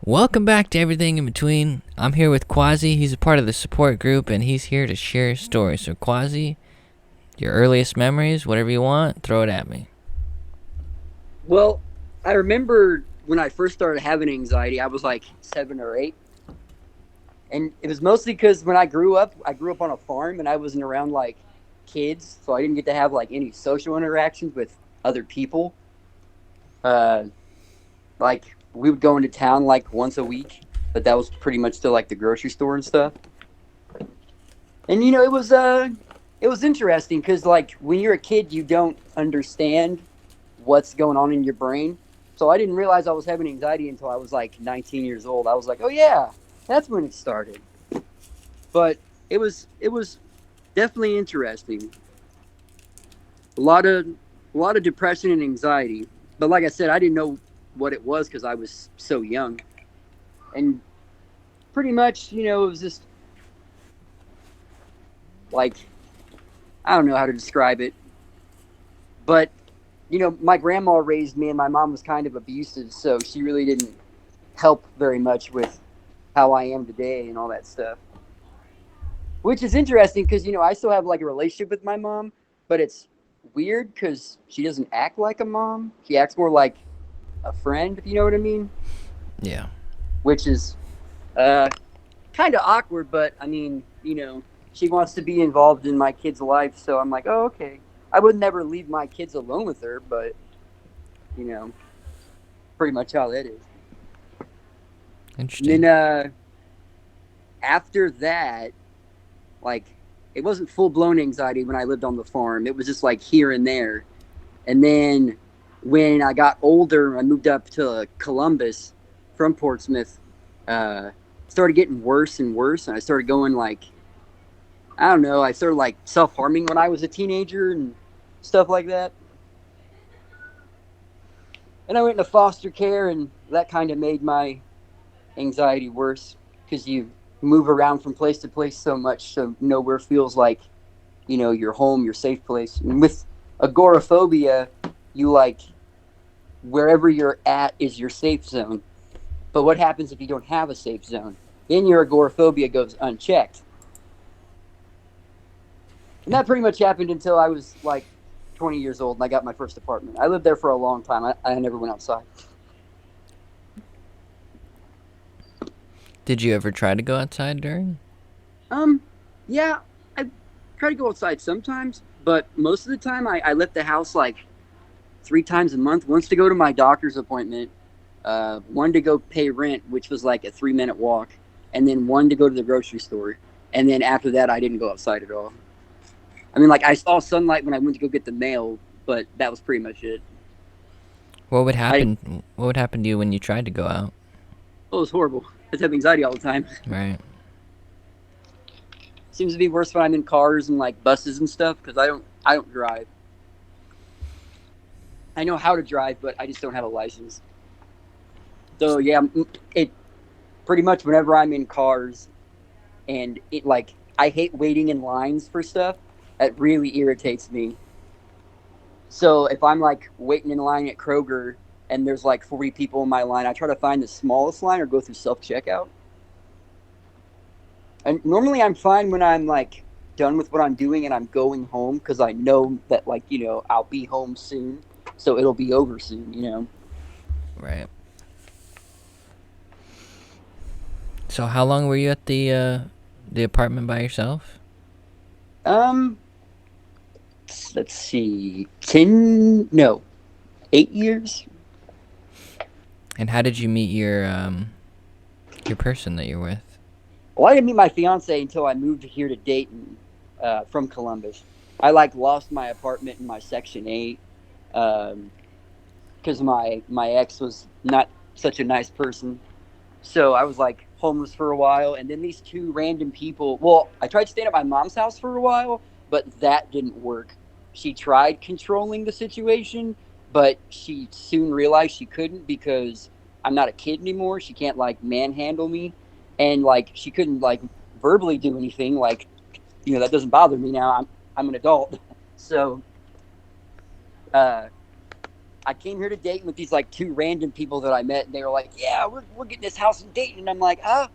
Welcome back to Everything in Between. I'm here with Quazi. He's a part of the support group, and he's here to share stories. So, Quazi, your earliest memories, whatever you want, throw it at me. Well, I remember when I first started having anxiety, I was like 7 or 8. And it was mostly because when I grew up on a farm and I wasn't around like kids. So I didn't get to have like any social interactions with other people. Uh, like we would go into town like once a week, but that was pretty much still like the grocery store and stuff. And it was interesting because like when you're a kid, you don't understand what's going on in your brain. So I didn't realize I was having anxiety until I was like 19 years old. I was like, oh yeah, that's when it started. But it was definitely interesting. A lot of depression and anxiety. But like I said, I didn't know what it was because I was so young. And pretty much, it was just like I don't know how to describe it, but my grandma raised me, and my mom was kind of abusive, so she really didn't help very much with how I am today and all that stuff. Which is interesting because I still have like a relationship with my mom, but it's weird because she doesn't act like a mom. She acts more like a friend, if you know what I mean. Yeah. Which is uh, kind of awkward, but I mean, she wants to be involved in my kid's life, so I'm like, oh, okay. I would never leave my kids alone with her, but you know, pretty much how that is. And then Interesting. after that, like, it wasn't full blown anxiety when I lived on the farm. It was just like here and there. And then when I got older, I moved up to Columbus from Portsmouth. Started getting worse and worse, and I started going like I don't know. I started like self harming when I was a teenager and stuff like that. And I went into foster care, and that kind of made my anxiety worse because you move around from place to place so much, so nowhere feels like your home, your safe place. And with agoraphobia, you like wherever you're at is your safe zone. But what happens if you don't have a safe zone? Then your agoraphobia goes unchecked. And that pretty much happened until I was like 20 years old and I got my first apartment. I lived there for a long time. I never went outside. Did you ever try to go outside during? Um, yeah, I try to go outside sometimes, but most of the time I left the house like 3 times a month. Once to go to my doctor's appointment, one to go pay rent, which was like a 3-minute walk, and then one to go to the grocery store. And then after that, I didn't go outside at all. I mean, like I saw sunlight when I went to go get the mail, but that was pretty much it. What would I happen? What would happen to you when you tried to go out? Oh, it was horrible. I just have anxiety all the time. Right. Seems to be worse when I'm in cars and like buses and stuff because I don't drive. I know how to drive, but I just don't have a license. So yeah, it pretty much whenever I'm in cars and it like I hate waiting in lines for stuff. That really irritates me. So if I'm like waiting in line at Kroger and there's like 40 people in my line, I try to find the smallest line or go through self checkout. And normally I'm fine when I'm like done with what I'm doing and I'm going home because I know that like I'll be home soon, so it'll be over soon. Right. So how long were you at the apartment by yourself? Um, let's see, 10, no, 8 years. And how did you meet your person that you're with? Well, I didn't meet my fiance until I moved here to Dayton, from Columbus. I like lost my apartment in my Section 8, because my ex was not such a nice person. So I was like homeless for a while, and then these two random people. Well, I tried staying at my mom's house for a while, but that didn't work. She tried controlling the situation, but she soon realized she couldn't because I'm not a kid anymore. She can't like manhandle me, and like she couldn't like verbally do anything. Like that doesn't bother me now. I'm an adult, so uh, I came here to Dayton with these like two random people that I met, and they were like, "Yeah, we're getting this house in Dayton," and I'm like, "Ah,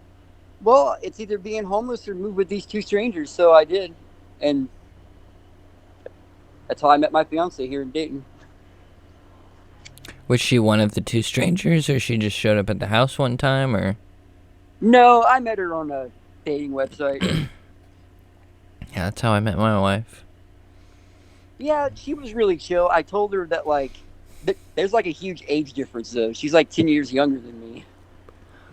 well, it's either being homeless or move with these two strangers." So I did, and that's how I met my fiance here in Dayton. Was she one of the two strangers, or she just showed up at the house one time, or? No, I met her on a dating website. Yeah, that's how I met my wife. Yeah, she was really chill. I told her that like there's like a huge age difference though. She's like 10 years younger than me.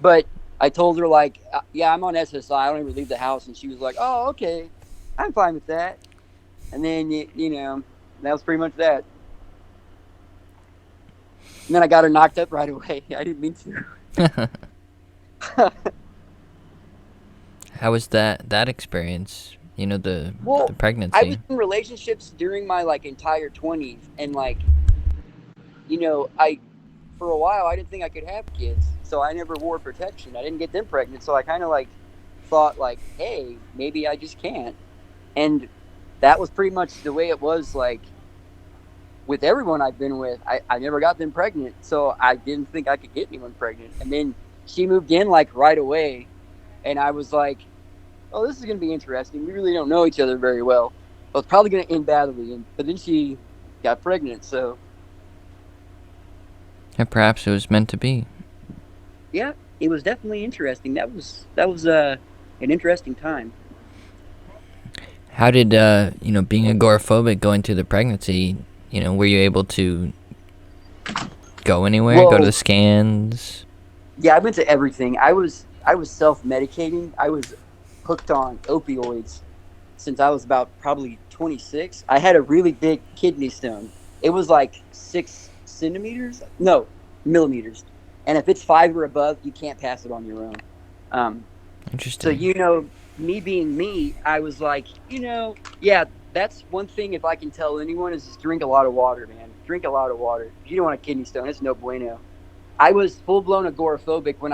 But I told her like, yeah, I'm on SSI. I don't ever leave the house, and she was like, "Oh, okay, I'm fine with that." And then that was pretty much that. And then I got her knocked up right away. I didn't mean to. How was that experience? The Well, I was pregnancy. in relationships during my like entire 20s, and like I for a while I didn't think I could have kids, so I never wore protection. I didn't get them pregnant, so I kind of like thought like, hey, maybe I just can't. And that was pretty much the way it was like with everyone I've been with. I never got them pregnant, so I didn't think I could get anyone pregnant. And then she moved in like right away, and I was like, oh, this is going to be interesting. We really don't know each other very well. Well, it's probably going to end badly. But then she got pregnant, so And perhaps it was meant to be. yeah, it was definitely interesting. That was an interesting time. How did being agoraphobic go into the pregnancy? Were you able to go anywhere? Go to the Well, scans? yeah, I went to everything. I was self medicating. I was hooked on opioids since I was about probably 26. I had a really big kidney stone. It was like 6 centimeters, no, millimeters. And if it's 5 or above, you can't pass it on your own. Um, so Interesting. me being me, I was like, yeah, that's one thing. If I can tell anyone, is just drink a lot of water, man. Drink a lot of water. If you don't want a kidney stone, it's no bueno. I was full blown agoraphobic when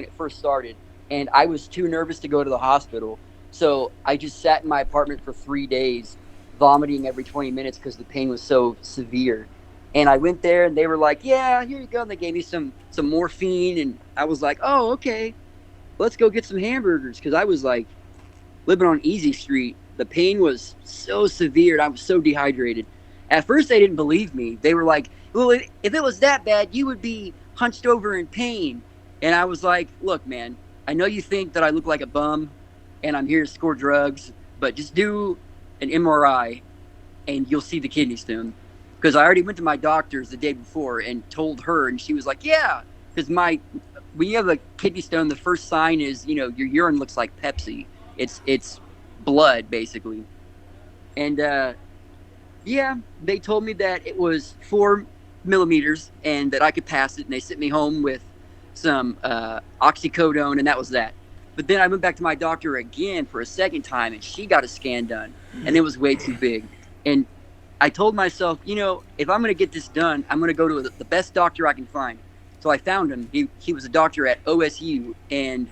it first started, and I was too nervous to go to the hospital. So I just sat in my apartment for 3 days, vomiting every 20 minutes because the pain was so severe. And I went there, and they were like, "Yeah, here you go." And they gave me some morphine, and I was like, "Oh, okay, let's go get some hamburgers," because I was like living on Easy Street. The pain was so severe, and I was so dehydrated. At first, they didn't believe me. They were like, "Well, if it was that bad, you would be hunched over in pain." And I was like, "Look, man, I know you think that I look like a bum and I'm here to score drugs, but just do an MRI and you'll see the kidney stone." Because I already went to my doctor's the day before and told her, and she was like, "Yeah," because when you have a kidney stone, the first sign is your urine looks like Pepsi. It's blood basically, and yeah, they told me that it was 4 millimeters and that I could pass it, and they sent me home with some oxycodone, and that was that. But then I went back to my doctor again for a second time, and she got a scan done, and it was way too big. And I told myself, if I'm going to get this done, I'm going to go to the best doctor I can find. So I found him. He was a doctor at OSU, and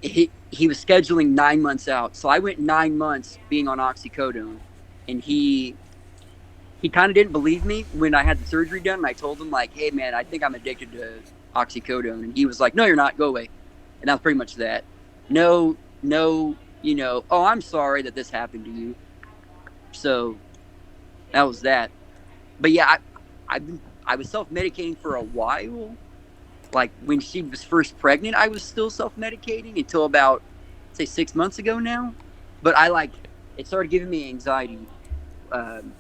he was scheduling 9 months out. So I went 9 months being on oxycodone, and he kind of didn't believe me when I had the surgery done. And I told him like, "Hey man, I think I'm addicted to oxycodone," and he was like, "No, you're not. Go away." And that was pretty much that. No, no, oh, I'm sorry that this happened to you. So that was that. But yeah, I was self medicating for a while. Like when she was first pregnant, I was still self medicating until about say 6 months ago now. But it started giving me anxiety. Um,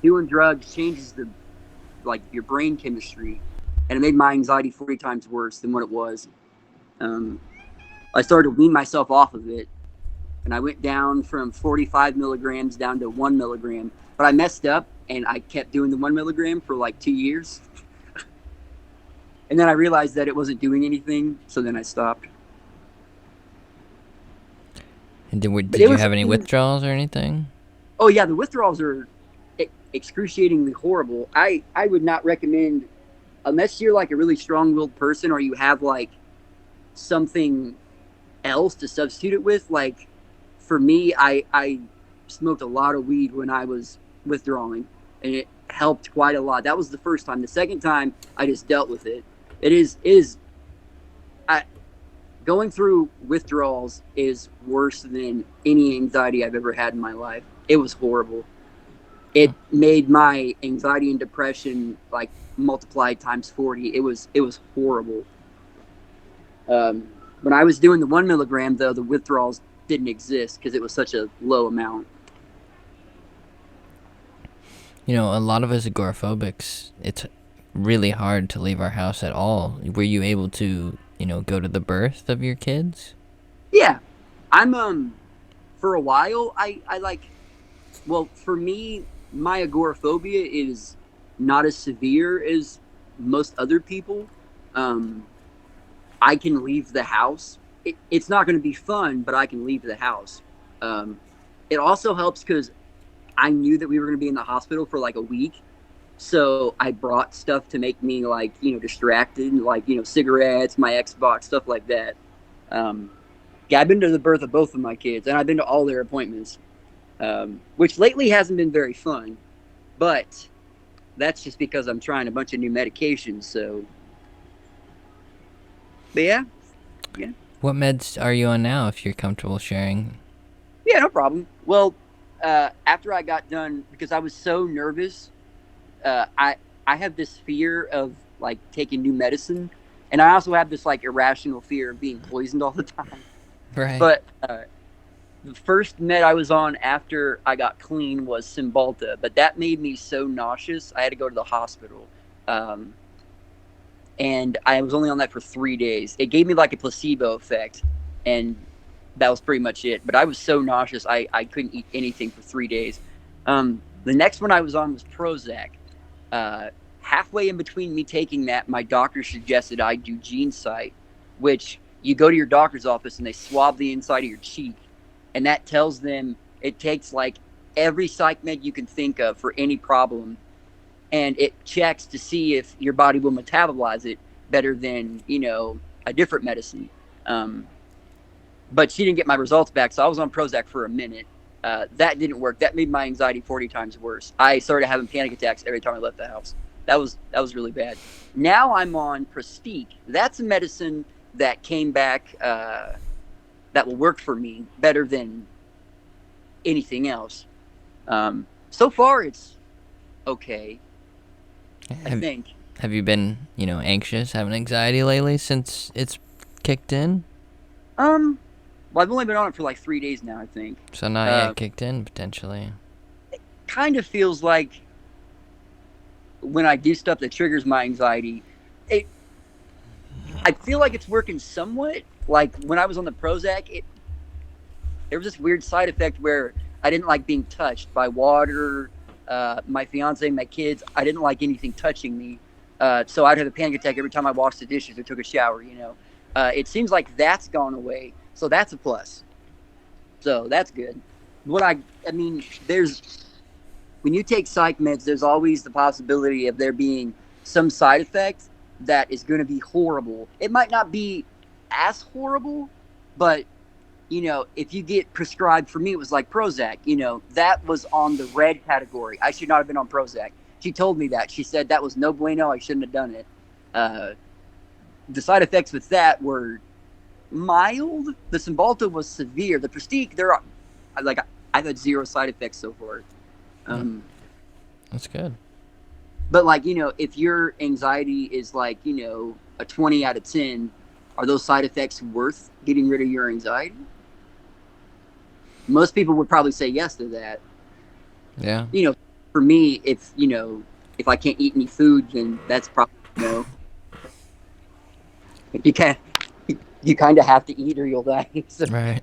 Doing drugs changes the like your brain chemistry, and it made my anxiety 40 times worse than what it was. Um, I started to wean myself off of it, and I went down from 45 milligrams down to 1 milligram. But I messed up, and I kept doing the 1 milligram for like 2 years. And then I realized that it wasn't doing anything, so then I stopped. And But did it you was, have any withdrawals or anything? oh yeah, the withdrawals are excruciatingly horrible. I would not recommend, unless you're like a really strong-willed person or you have like something else to substitute it with. Like for me, I smoked a lot of weed when I was withdrawing, and it helped quite a lot. That was the first time. The second time, I just dealt with it. It is I, going through withdrawals is worse than any anxiety I've ever had in my life. It was horrible. It made my anxiety and depression like multiplied times 40. It was horrible. When I was doing the 1 milligram, though, the withdrawals didn't exist because it was such a low amount. You know, a lot of us agoraphobics, it's really hard to leave our house at all. Were you able to, go to the birth of your kids? Yeah, I'm for a while. I like, well, for me, my agoraphobia is not as severe as most other people. Um, I can leave the house. It's not going to be fun, but I can leave the house. Um, it also helps because I knew that we were going to be in the hospital for like a week. So I brought stuff to make me like, distracted, like, cigarettes, my Xbox, stuff like that. Um, yeah, I've been to the birth of both of my kids and I've been to all their appointments, which lately hasn't been very fun, but that's just because I'm trying a bunch of new medications. So, but yeah, yeah, What meds are you on now, if you're comfortable sharing? yeah, no problem. Well, after I got done, because I was so nervous, uh, I I have this fear of like taking new medicine, and I also have this like irrational fear of being poisoned all the time. Right. But the first med I was on after I got clean was Cymbalta, but that made me so nauseous I had to go to the hospital. Um, and I was only on that for 3 days. It gave me like a placebo effect, and that was pretty much it. But I was so nauseous, I couldn't eat anything for 3 days. The next one I was on was Prozac. Uh, Halfway in between me taking that, my doctor suggested I do GeneSight, which you go to your doctor's office and they swab the inside of your cheek, and that tells them it takes like every psych med you can think of for any problem, and it checks to see if your body will metabolize it better than a different medicine. Um, but she didn't get my results back, so I was on Prozac for a minute. That didn't work. That made my anxiety 40 times worse. I started having panic attacks every time I left the house. That was really bad. Now I'm on Prestige. That's a medicine that came back that will work for me better than anything else. So far, it's okay, I Have think. Have you been, anxious, having anxiety lately since it's kicked in? Um, well, I've only been on it for like 3 days now, I think. So not Uh, yet kicked in, potentially. Kind of feels like when I do stuff that triggers my anxiety, it I feel like it's working somewhat. Like when I was on the Prozac, there was this weird side effect where I didn't like being touched by water, my fiance, my kids. I didn't like anything touching me. So I'd have a panic attack every time I washed the dishes or took a shower. It seems like that's gone away. So that's a plus. So that's good. What I mean, there's when you take psych meds, there's always the possibility of there being some side effect that is going to be horrible. It might not be as horrible, but if you get prescribed, for me, it was like Prozac, that was on the red category. I should not have been on Prozac. She told me that. She said that was no bueno. I shouldn't have done it. Uh, the side effects with that were mild. The Cymbalta was severe. The Prestige, like, I've had zero side effects so far. Hmm, Um, that's good. but like, if your anxiety is like, a 20 out of 10, are those side effects worth getting rid of your anxiety? Most people would probably say yes to that. Yeah. you know, for me, if I can't eat any food, then that's probably you can't. You kind of have to eat or you'll die. So, Right.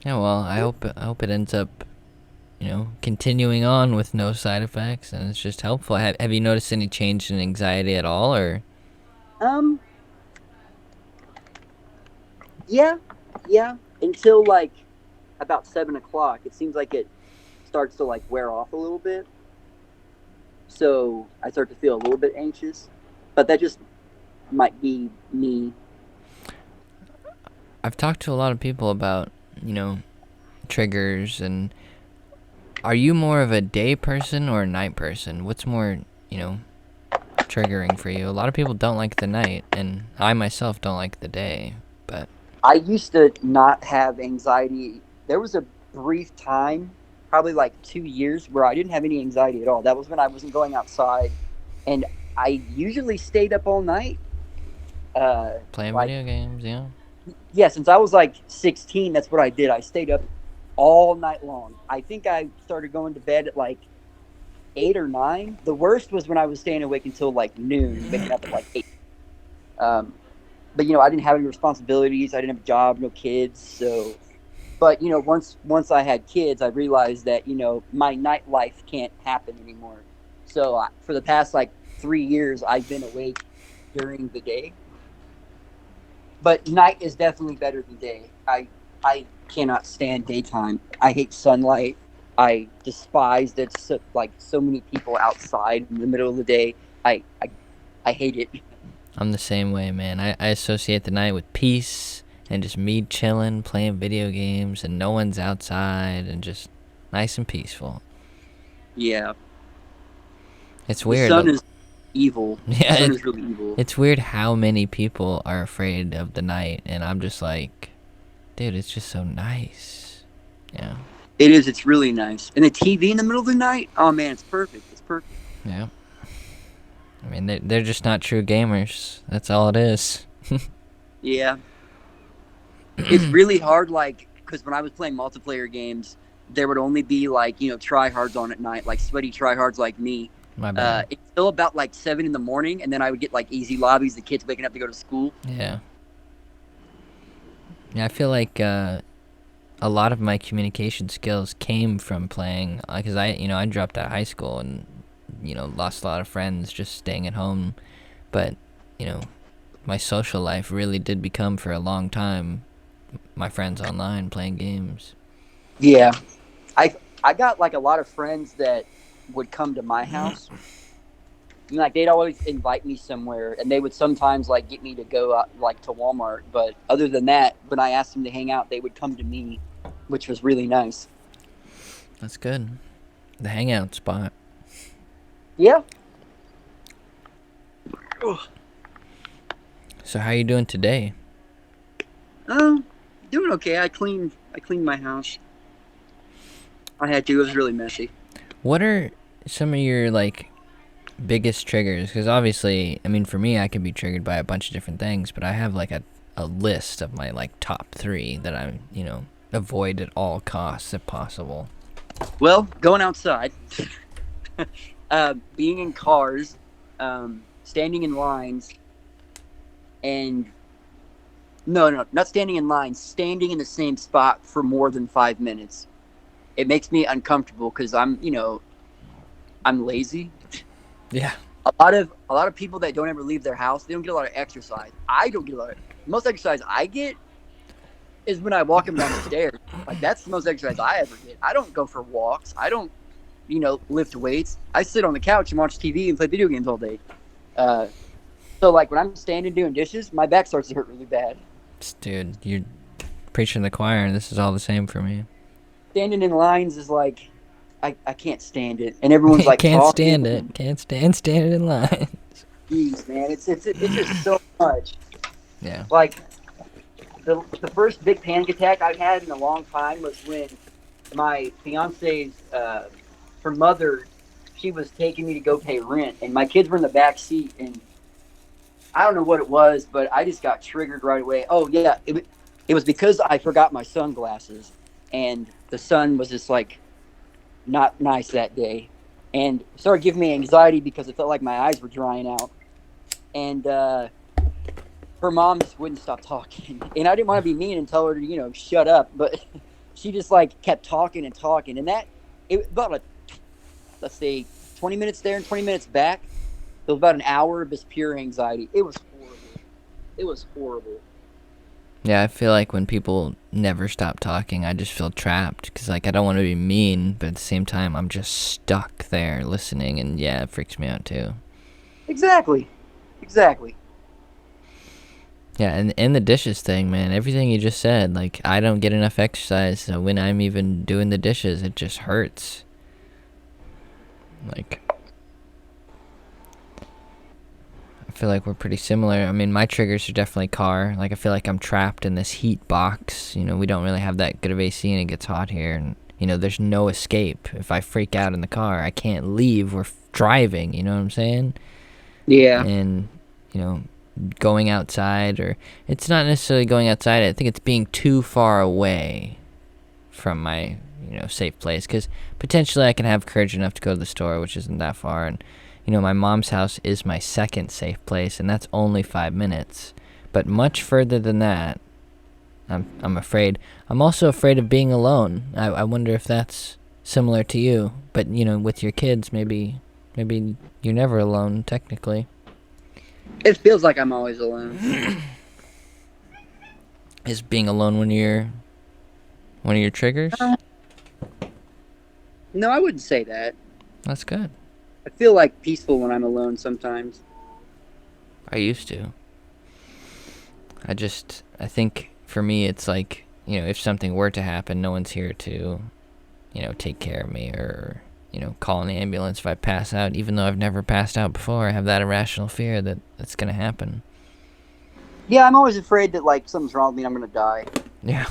Yeah. Well, I hope it ends up, continuing on with no side effects, and it's just helpful. Have you noticed any change in anxiety at all, or? Um, yeah, yeah. Until like about 7 o'clock, it seems like it starts to like wear off a little bit. So I start to feel a little bit anxious, but that just might be me. I've talked to a lot of people about, you know, triggers, and are you more of a day person or a night person? What's more, you know, triggering for you? A lot of people don't like the night, and I myself don't like the day, but I used to not have anxiety. There was a brief time, probably like 2 years, where I didn't have any anxiety at all. That was when I wasn't going outside, and I usually stayed up all night. Uh, playing like video games, yeah. yeah, since I was like 16, that's what I did. I stayed up all night long. I think I started going to bed at like 8 or 9. The worst was when I was staying awake until like noon, waking up at like 8. Um, but I didn't have any responsibilities. I didn't have a job, no kids. So, but once I had kids, I realized that my nightlife can't happen anymore. So for the past like 3 years, I've been awake during the day. But night is definitely better than day. I cannot stand daytime. I hate sunlight. I despise that so many people outside in the middle of the day. I hate it. I'm the same way, man. I associate the night with peace and just me chilling, playing video games, and no one's outside, and just nice and peaceful. Yeah. It's The weird. sun is evil. The Yeah, sun is really evil. it's weird how many people are afraid of the night, and I'm just like, dude, it's just so nice. Yeah. It is. It's really nice. And the TV in the middle of the night. Oh man, it's perfect. It's perfect. Yeah. I mean, they're just not true gamers. That's all it is. Yeah. It's really hard. Like, because when I was playing multiplayer games, there would only be like tryhards on at night, like sweaty tryhards like me. My bad. It's still about like 7 in the morning, and then I would get like easy lobbies. The kids waking up to go to school. Yeah. Yeah, I feel like a lot of my communication skills came from playing, because I dropped out of high school and lost a lot of friends just staying at home, but you know my social life really did become for a long time my friends online playing games. Yeah, I got like a lot of friends that would come to my house. And, like they'd always invite me somewhere, and they would sometimes like get me to go out, like to Walmart. But other than that, when I asked them to hang out, they would come to me, which was really nice. That's good. The hangout spot. Yeah. So how you doing today? Doing okay. I cleaned my house. I had to. It was really messy. What are some of your biggest triggers? Because obviously, I mean, for me, I can be triggered by a bunch of different things, but I have a list of my top 3 that I avoid at all costs if possible. Well, going outside, being in cars, standing in lines, and no, not standing in lines, standing in the same spot for more than 5 minutes. It makes me uncomfortable because I'm lazy. Yeah. A lot of people that don't ever leave their house, they don't get a lot of exercise. I don't get a lot of most exercise I get is when I walk them down the stairs. Like that's the most exercise I ever get. I don't go for walks. I don't, lift weights. I sit on the couch and watch TV and play video games all day. So like when I'm standing doing dishes, my back starts to hurt really bad. Dude, you're preaching the choir, and this is all the same for me. Standing in lines is like, I can't stand it, and everyone's like, Can't talking. stand it. Can't stand standing in line. Jeez, man, it's just so much. Yeah. Like the first big panic attack I've had in a long time was when my fiance's her mother, she was taking me to go pay rent, and my kids were in the back seat, and I don't know what it was, but I just got triggered right away. Oh yeah, it was because I forgot my sunglasses, and the sun was just like not nice that day, and it started giving me anxiety because it felt like my eyes were drying out, and her mom just wouldn't stop talking, and I didn't want to be mean and tell her to shut up, but she just kept talking and talking, and it about a, let's say, 20 minutes there and 20 minutes back. It was about an hour of just pure anxiety. It was horrible. It was horrible. Yeah, I feel like when people never stop talking, I just feel trapped because, like, I don't want to be mean, but at the same time, I'm just stuck there listening, and yeah, it freaks me out too. Exactly. Exactly. Yeah, and the dishes thing, man, everything you just said, like, I don't get enough exercise, so when I'm even doing the dishes, it just hurts. Like, I feel like we're pretty similar. I mean, my triggers are definitely car. Like, I feel like I'm trapped in this heat box. You know, we don't really have that good of AC, and it gets hot here, and, you know, there's no escape. If I freak out in the car, I can't leave. We're driving, you know what I'm saying? Yeah. And, you know, going outside, or it's not necessarily going outside. I think it's being too far away from my, you know, safe place, because potentially I can have courage enough to go to the store, which isn't that far, and, you know, my mom's house is my second safe place, and that's only 5 minutes, but much further than that, I'm afraid. I'm also afraid of being alone. I wonder if that's similar to you, but, you know, with your kids, maybe you're never alone technically. It feels like I'm always alone. Is being alone one of your triggers? No, I wouldn't say that. That's good. I feel like peaceful when I'm alone sometimes. I used to. I think for me it's like, you know, if something were to happen, no one's here to, you know, take care of me or, you know, call an ambulance if I pass out, even though I've never passed out before. I have that irrational fear that it's going to happen. Yeah, I'm always afraid that like something's wrong with me and I'm gonna die. Yeah.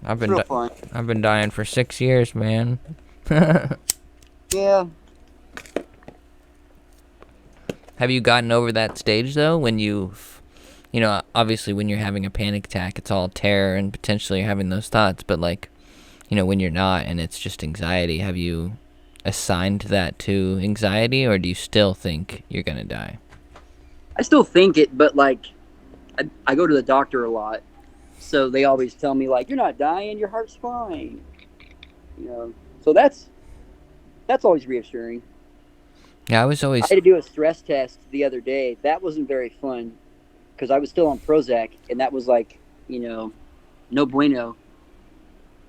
It's real fun. I've been dying for 6 years, man. Yeah. Have you gotten over that stage though, when you know, obviously when you're having a panic attack, it's all terror and potentially you're having those thoughts, but like, you know, when you're not and it's just anxiety, have you assigned that to anxiety, or do you still think you're gonna die? I still think it, but like, I go to the doctor a lot, so they always tell me like, "You're not dying, your heart's fine." You know, so that's always reassuring. Yeah, I was I always. had to do a stress test the other day. That wasn't very fun because I was still on Prozac, and that was like, you know, no bueno.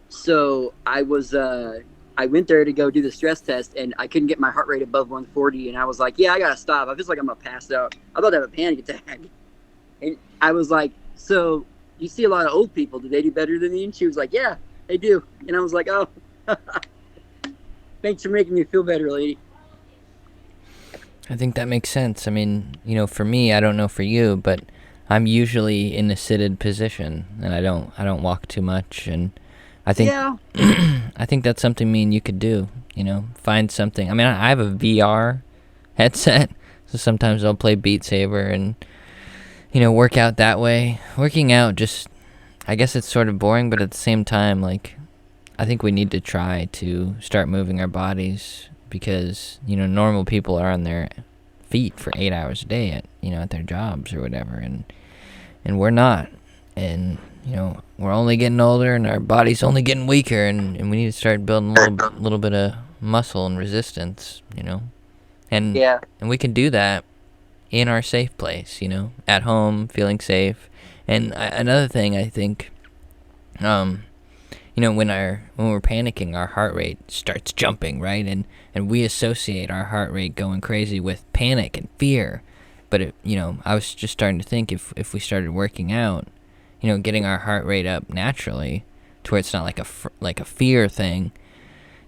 So I went there to go do the stress test, and I couldn't get my heart rate above 140, and I was like, yeah, I gotta stop. I feel like I'm gonna pass out. I'm about to have a panic attack. And I was like, so you see a lot of old people. Do they do better than me? And she was like, yeah, they do. And I was like, oh, thanks for making me feel better, lady. I think that makes sense. I mean, you know, for me, I don't know for you, but I'm usually in a seated position, and I don't walk too much, and I think Yeah. I think that's something me and you could do. You know, find something. I mean, I have a VR headset, so sometimes I'll play Beat Saber and, you know, work out that way. Working out just, I guess it's sort of boring, but at the same time, like, I think we need to try to start moving our bodies because, you know, normal people are on their feet for 8 hours a day at, you know, at their jobs or whatever, and we're not. And, you know, we're only getting older and our body's only getting weaker, and we need to start building a little bit of muscle and resistance, you know. And Yeah. and we can do that in our safe place, you know, at home, feeling safe. And another thing, I think, you know, when we're panicking, our heart rate starts jumping, right? And we associate our heart rate going crazy with panic and fear. But you know, I was just starting to think if we started working out, you know, getting our heart rate up naturally, to where it's not like a fear thing.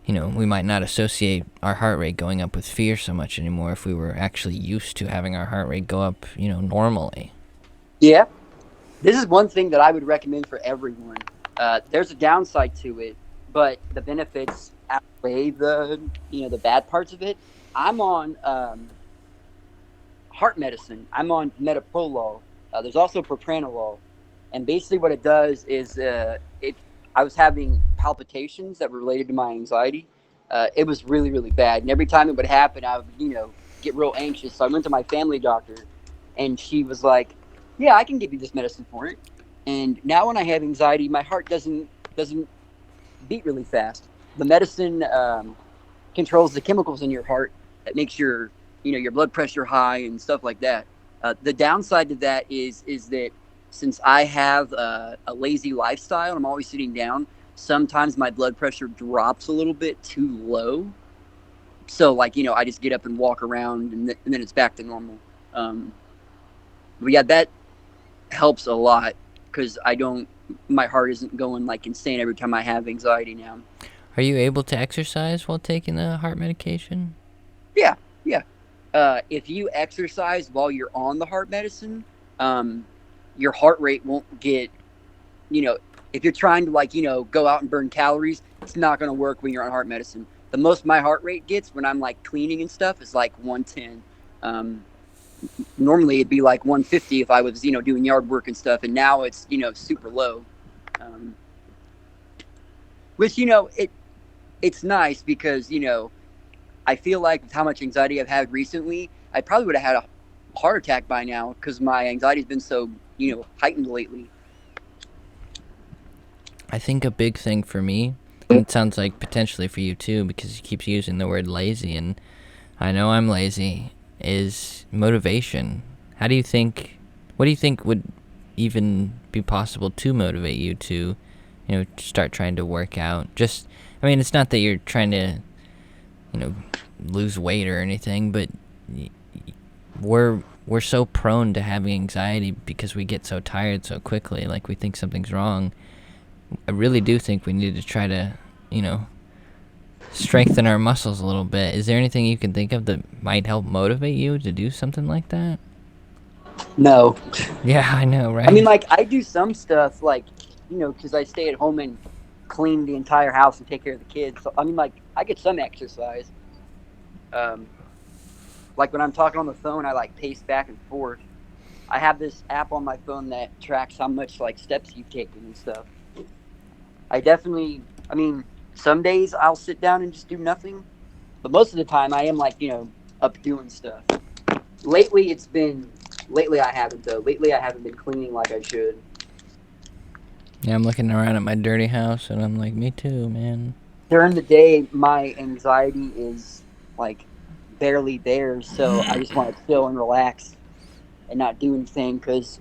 You know, we might not associate our heart rate going up with fear so much anymore if we were actually used to having our heart rate go up, you know, normally. Yeah. This is one thing that I would recommend for everyone. There's a downside to it, but the benefits outweigh the bad parts of it. I'm on heart medicine. I'm on metoprolol. There's also propranolol, and basically what it does is it. I was having palpitations that were related to my anxiety. It was really really bad, and every time it would happen, I would get real anxious. So I went to my family doctor, and she was like, "Yeah, I can give you this medicine for it." And now when I have anxiety, my heart doesn't beat really fast. the medicine controls the chemicals in your heart that makes your blood pressure high and stuff like that. The downside to that is that since I have a lazy lifestyle, I'm always sitting down. Sometimes my blood pressure drops a little bit too low, so like I just get up and walk around, and then it's back to normal. Um, but yeah, that helps a lot because I don't my heart isn't going like insane every time I have anxiety now. Are you able to exercise while taking the heart medication? Yeah, yeah. If you exercise while you're on the heart medicine, um, your heart rate won't get, you know, if you're trying to like, go out and burn calories, it's not going to work when you're on heart medicine. The most my heart rate gets when I'm like cleaning and stuff is like 110. Um, Normally it'd be like 150 if I was, doing yard work and stuff. And now it's, super low. Um, which, it's nice because, I feel like with how much anxiety I've had recently, I probably would have had a heart attack by now because my anxiety's been so heightened lately. I think a big thing for me, and it sounds like potentially for you too, because you keep using the word lazy, and I know I'm lazy, is motivation. How do you think, what do you think would even be possible to motivate you to, start trying to work out? Just, I mean, it's not that you're trying to, you know, lose weight or anything, but we're so prone to having anxiety because we get so tired so quickly, like we think something's wrong. I really do think we need to try to, you know, strengthen our muscles a little bit. Is there anything you can think of that might help motivate you to do something like that? No, Yeah, I know, I mean, right? like I do some stuff like because I stay at home and clean the entire house and take care of the kids. So I mean, like I get some exercise. Um, like when I'm talking on the phone, I like pace back and forth. I have this app on my phone that tracks how much like steps you've taken and stuff. I definitely, I mean, some days I'll sit down and just do nothing, but most of the time I am like, up doing stuff. Lately, lately I haven't though. Lately I haven't been cleaning like I should. Yeah, I'm looking around at my dirty house and I'm like, me too, man. During the day, my anxiety is like barely there, so I just want to chill and relax and not do anything because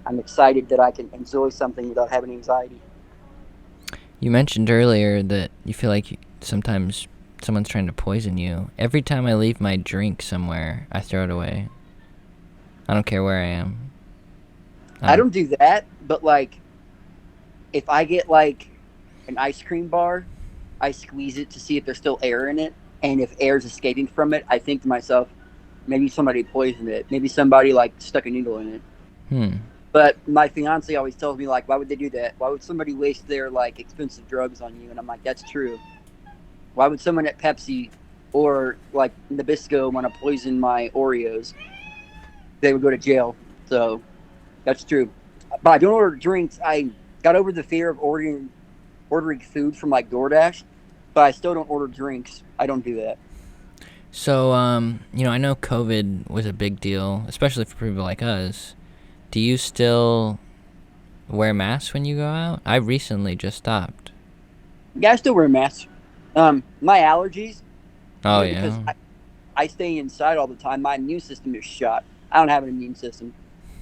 I'm excited that I can enjoy something without having anxiety. You mentioned earlier that you feel like sometimes someone's trying to poison you. Every time I leave my drink somewhere, I throw it away. I don't care where I am. I I don't. don't do that, but like if I get like an ice cream bar, I squeeze it to see if there's still air in it, and if air is escaping from it, I think to myself, maybe somebody poisoned it. Maybe somebody like stuck a needle in it. Hmm. But my fiance always tells me like, why would they do that? Why would somebody waste their like expensive drugs on you? And I'm like, that's true. Why would someone at Pepsi or like Nabisco want to poison my Oreos? They would go to jail. So that's true. But I don't order drinks. I got over the fear of ordering food from like DoorDash, but I still don't order drinks. I don't do that. So, I know COVID was a big deal, especially for people like us. Do you still wear masks when you go out? I recently just stopped. Yeah, I still wear masks. My allergies, Oh, because yeah. I stay inside all the time. My immune system is shot. I don't have an immune system.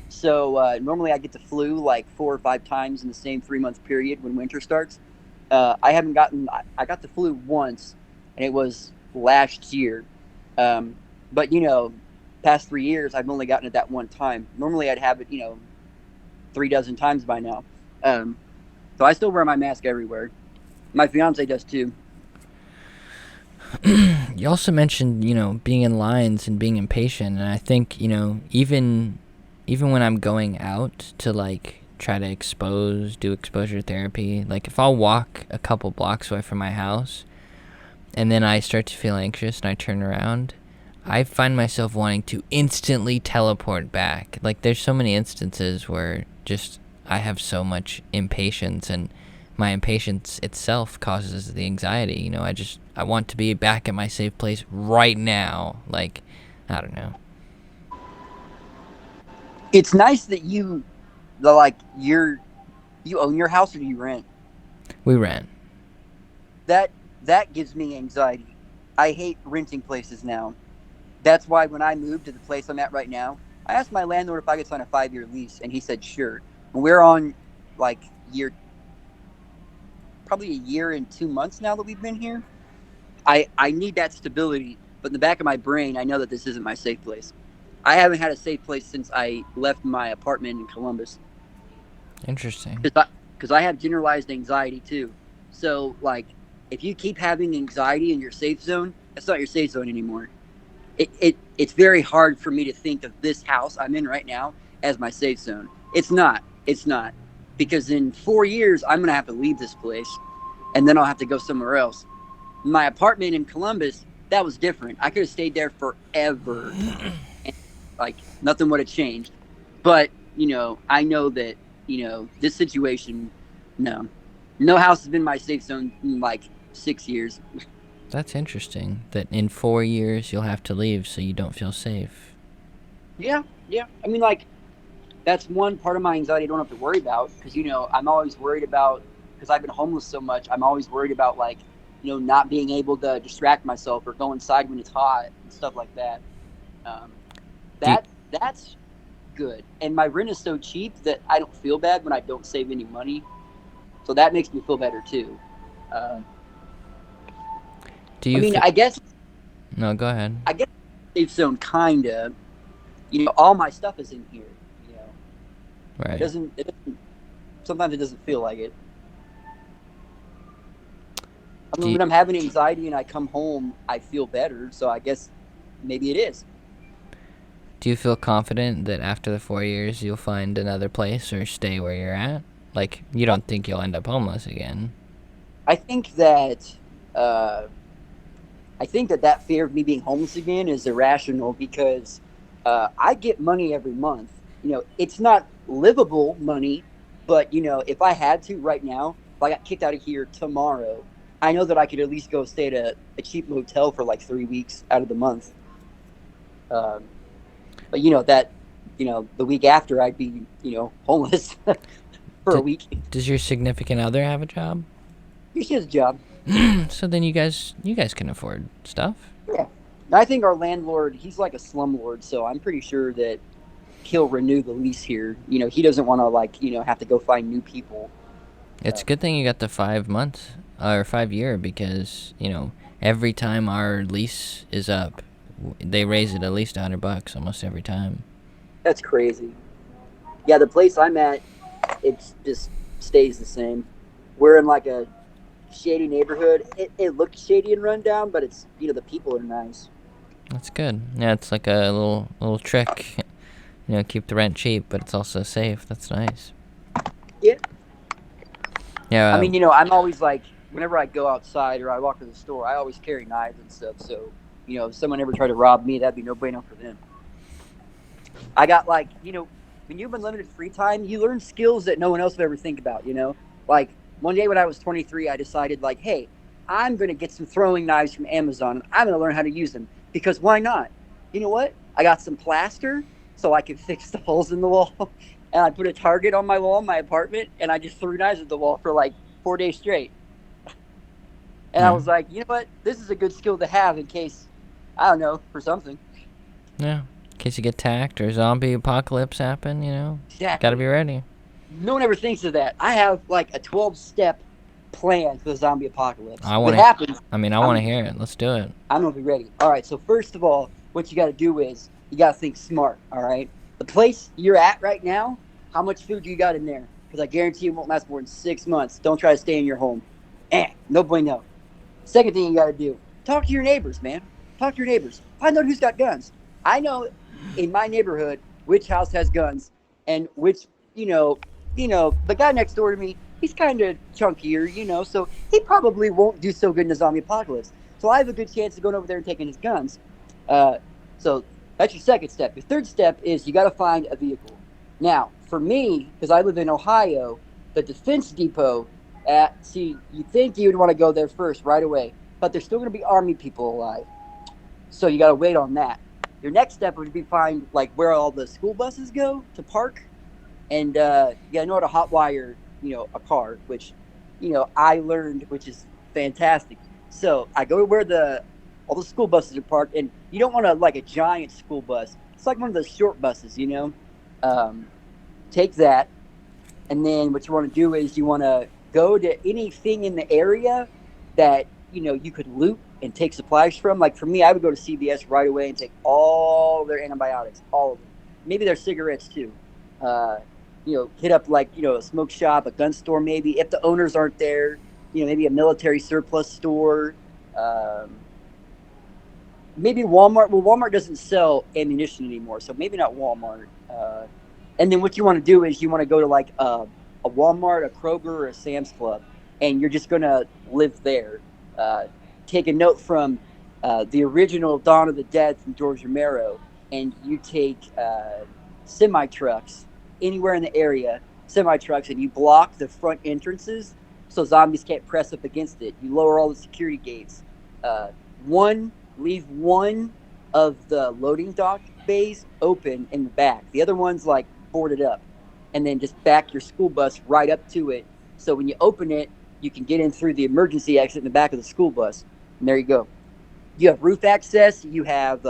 So normally I get the flu like 4 or 5 times in the same 3 month period when winter starts. I haven't gotten. I got the flu once, and it was last year. Um, but past 3 years I've only gotten it that one time. Normally I'd have it 3 dozen times by now. Um, so I still wear my mask everywhere. My fiance does too. You also mentioned, being in lines and being impatient, and I think, even when I'm going out to like try to do exposure therapy, like if I'll walk a couple blocks away from my house and then I start to feel anxious and I turn around, I find myself wanting to instantly teleport back. Like there's so many instances where just I have so much impatience, and my impatience itself causes the anxiety. I want to be back at my safe place right now. Like, I don't know. It's nice that you own your house or do you rent? We ran. That that gives me anxiety. I hate renting places now. That's why when I moved to the place I'm at right now, I asked my landlord if I could sign a 5-year lease, and he said sure. And we're on like year, probably a year and 2 months now that we've been here. I need that stability, but in the back of my brain, I know that this isn't my safe place. I haven't had a safe place since I left my apartment in Columbus Interesting. because I have generalized anxiety too. So like, if you keep having anxiety in your safe zone, that's not your safe zone anymore. It's very hard for me to think of this house I'm in right now as my safe zone. It's not. It's not. Because in 4 years I'm gonna have to leave this place and then I'll have to go somewhere else. My apartment in Columbus, that was different. I could have stayed there forever and like nothing would have changed. But, I know that, this situation, no. No house has been my safe zone in like 6 years. That's interesting. That in 4 years you'll have to leave so you don't feel safe. Yeah, yeah. I mean, like, that's one part of my anxiety I don't have to worry about because I'm always worried about because I've been homeless so much. I'm always worried about like not being able to distract myself or go inside when it's hot and stuff like that. Um, Do you, that's good. And my rent is so cheap that I don't feel bad when I don't save any money. So that makes me feel better too. Uh, do I you mean, feel? No, go ahead. I guess safe zone kinda. All my stuff is in here. It Right. doesn't. It doesn't. Sometimes it doesn't feel like it. I Do mean, you, when I'm having anxiety and I come home, I feel better. So I guess maybe it is. do you feel confident that after the 4 years you'll find another place or stay where you're at? Like you don't think you'll end up homeless again? I think that uh, that fear of me being homeless again is irrational because I get money every month. It's not livable money, but if I had to right now, if I got kicked out of here tomorrow, I know that I could at least go stay at a cheap motel for like 3 weeks out of the month. Um, but the week after I'd be homeless for a D- week. does your significant other have a job? She has a job. So then you guys can afford stuff. Yeah. I think our landlord, he's like a slumlord, so I'm pretty sure that he'll renew the lease here. He doesn't want to like have to go find new people. It's a good thing you got the 5 months or 5 year because every time our lease is up, they raise it at least $100 almost every time. That's crazy. Yeah, the place I'm at, it just stays the same. We're in like a shady neighborhood. It looks shady and run down, but it's the people are nice. That's good. Yeah, it's like a little trick. Keep the rent cheap, but it's also safe. That's nice. Yeah. I Yeah. mean, I'm always like, whenever I go outside or I walk to the store, I always carry knives and stuff. So, if someone ever tried to rob me, that'd be no bueno for them. I got like, when you have unlimited free time, you learn skills that no one else would ever think about. Like one day when I was 23, I decided like, hey, I'm going to get some throwing knives from Amazon. I'm going to learn how to use them because why not? You know what? I got some plaster so I could fix the holes in the wall. And I put a target on my wall in my apartment and I just threw knives at the wall for like 4 days straight. And I Yeah. was like, you know what? This is a good skill to have in case, I don't know, for something. Yeah. In case you get attacked or zombie apocalypse happen, gotta be Exactly. ready. No one ever thinks of that. I have like a 12-step plan for the zombie apocalypse. I If it want to. happens, I mean, I want to I'm hear it. Let's do it. I'm gonna be ready. All right. So first of all, what you got to do is you got to think smart. All right. The place you're at right now, how much food you got in there? Because I guarantee it won't last more than 6 months. Don't try to stay in your home. No bueno. Second thing you got to do: talk to your neighbors, man. Talk to your neighbors. Find out who's got guns. I know in my neighborhood which house has guns and which the guy next door to me. He's kind of chunkier, so he probably won't do so good in the zombie apocalypse. So I have a good chance of going over there and taking his guns. Uh, so that's your second step. Your third step is you got to find a vehicle. Now, for me, because I live in Ohio, the Defense Depot. See, you think you would want to go there first right away, but there's still going to be Army people alive. So you got to wait on that. Your next step would be find like where all the school buses go to park, and you got to know how to hotwire, a car, which I learned, which is fantastic. So I go to where the all the school buses are parked, and you don't want to like a giant school bus. It's like one of those short buses, you know. Um, Take that, and then what you want to do is you want to go to anything in the area that you could loot and take supplies from. Like for me, I would go to CVS right away and take all their antibiotics, all of them, maybe their cigarettes too. uh, Hit up like a smoke shop, a gun store, maybe if the owners aren't there. Maybe a military surplus store. um, Maybe Walmart. Well, Walmart doesn't sell ammunition anymore, so maybe not Walmart. And then what you want to do is you want to go to like a Walmart, a Kroger, or a Sam's Club, and you're just gonna live there. Uh, Take a note from the original Dawn of the Dead from George Romero, and you take semi trucks anywhere in the area, semi trucks, and you block the front entrances so zombies can't press up against it. You lower all the security gates. Uh, one Leave one of the loading dock bays open in the back. The other one's like boarded up, and then just back your school bus right up to it. So when you open it, you can get in through the emergency exit in the back of the school bus. And there you go. You have roof access. You have